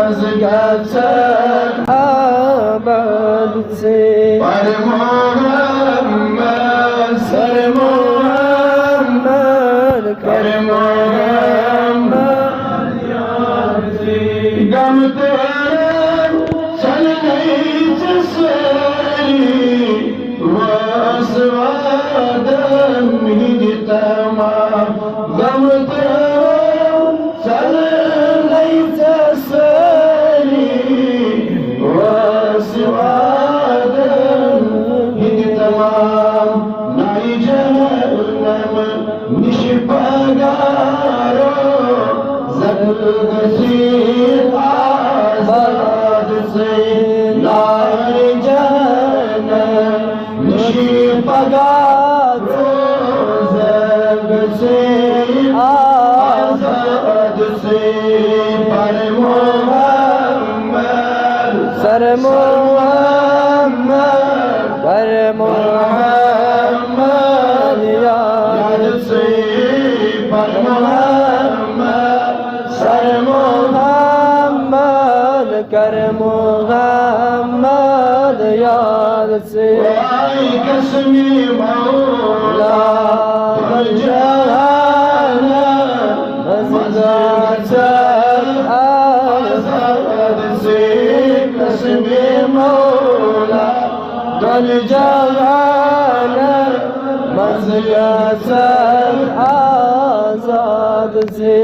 मज़गत आबाद से पर मोहम्मद सर मोहम्मद कर मोहम्मद याद से गम तेरे चल गई जसरी वासवादम ही तमाम गम तेरे चल गई जसरी वासवादम ही तमाम नाई जहन्नम निष्पगारो ज़गज़ीर आज़ाद से नाई जहन्नम निष्पगारो ज़गज़ीर आज़ाद से पर मोहम्मद सर मोहम्मद पर मोहम्मद याद से पर मोहम्मद सर मोहम्मद कर मोहम्मद याद से आई कसमी मौला जहान मज़गत आज़ाद से कसमी मौला दल जहान मज़गत आज़ाद से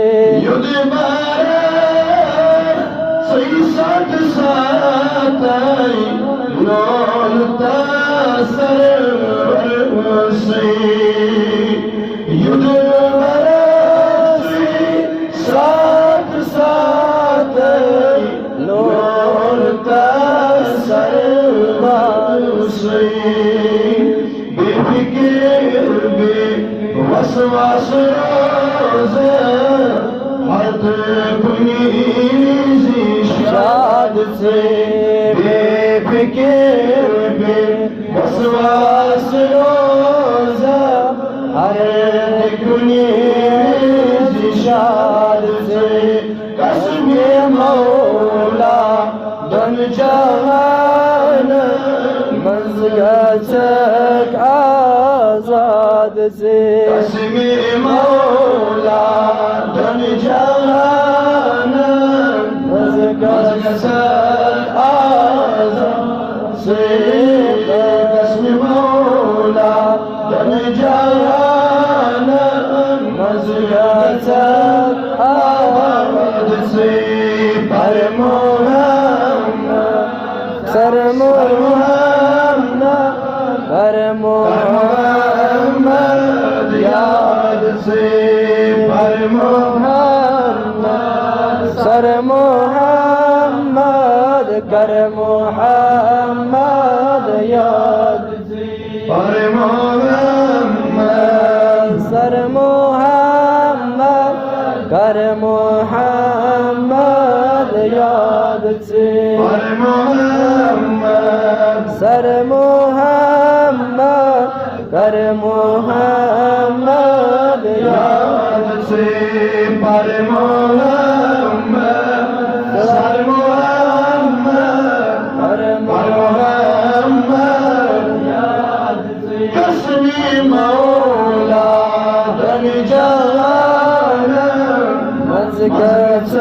युद्ध बारे सही साथ साथ नौलता सरवर से युद्ध बारे सही साथ साथ नौलता सरवर से बेफिक्र बे वसवास रोज़े हद कुनीज़ी शाद से बेफिक्र बे वसवास रोज़े हद कुनीज़ी शाद से कसमे मौला दन जहान मज़गत आज़ाद से कसमे मौला दन जहान मज़गत आज़ाद से कसमे मौला दन जहान मज़गत आज़ाद से पर मोहम्मद सर मोहम्मद पर मोहम्मद याद से पर मोहम्मद सर मोहम्मद कर मोहम्मद याद से पर मोहम्मद सर मोहम्मद कर मोहम्मद याद से पर मोहम्मद सर मोहम्मद कर मोहम्मद याद से पर मोहम्मद सर मोहम्मद कर मोहम्मद याद से कसमी मौला दन जहान मज़गत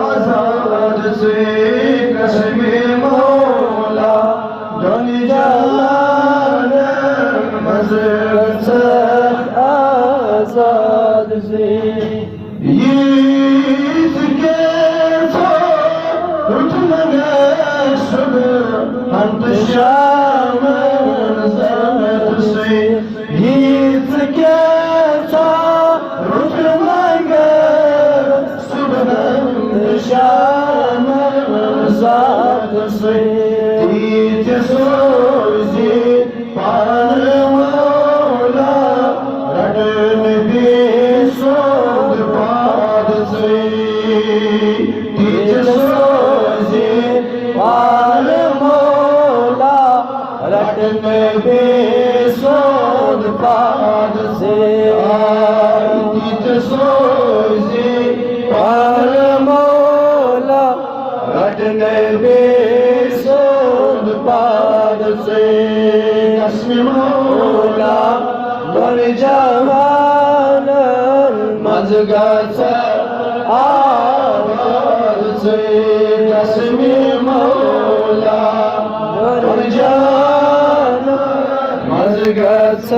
आज़ाद से कसमे मौला दन जहान मज़गत आज़ाद से ईद के उठ लगे सुबह अंत शाम ज़हमत से ईद के उठ लगे सुबह शाम ज़हमत से ईद सोज़ी पार मौला रटन भी सोद पाद से ईद सोज़ी पार मौला रटन भी सोद पाद से ईद सोज़ी पार मौला नबी सुद पाद से कसम मौला दर जहान मजगत आवाज से कसम मौला दर जहान मजगत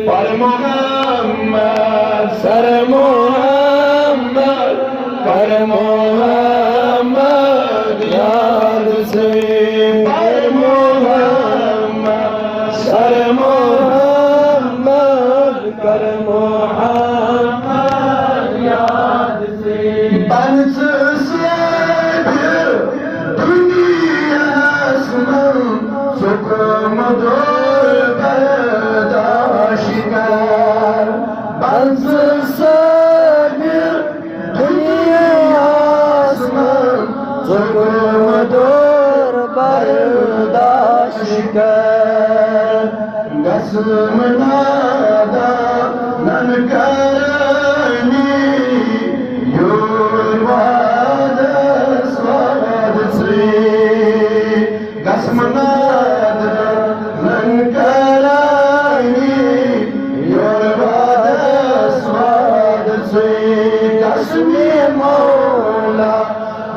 पर मोहम्मद सर मोहम्मद कर मोहम्मद याद से पर मोहम्मद सर मोहम्मद कर मोहम्मद याद से बंस से फिर दुनिया आसमान सुकून दूर बर्दाश्त कर बंस से फिर दुनिया आसमान सुकून दूर बर्दाश्त कर कसम नादा नन करनी युवाद स्वाद से कसम नादा नन करनी युवाद स्वाद से कसम मौला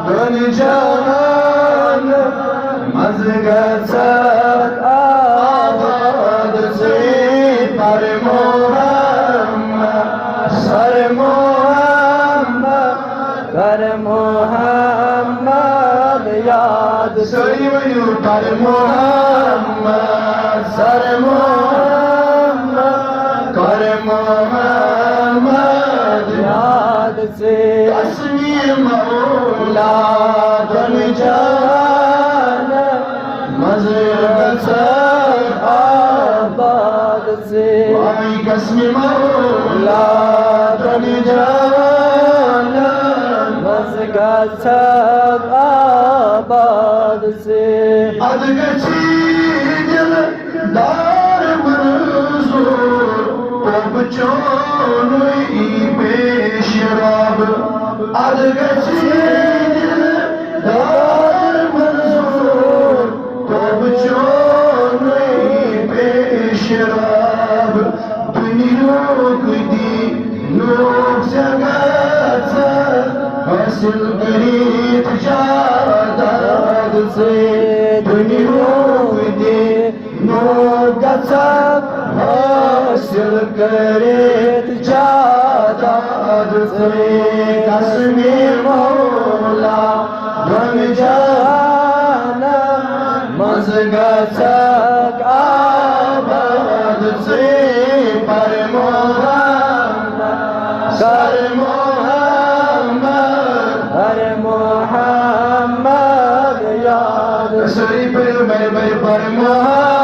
दुन जहान मजगत आबाद से पर मोहम्मद सर मोहम्मद कर मोहम्मद याद सही वयू पर मोहम्मद सर मोहम्मद कर मोहम्मद याद से असमी मौला दुन जहान मजगत आबाद से कसम मौला दुन जहान मजगत आबाद से अदगची दिल दार मंजूर बचोनुई बेशराब अदगची दिल दार मंजूर बचोनुई बेशराब दुनिया दी लोग जगत हासिल करीत जादाद से दुनिया दी लोग हासिल करीत जादाद से कसम मौला दुन जहान मजगत आबाद से पर मोहम्मद सर मोहम्मद हर मोहम्मद याद शरीफ पर मोहम्मद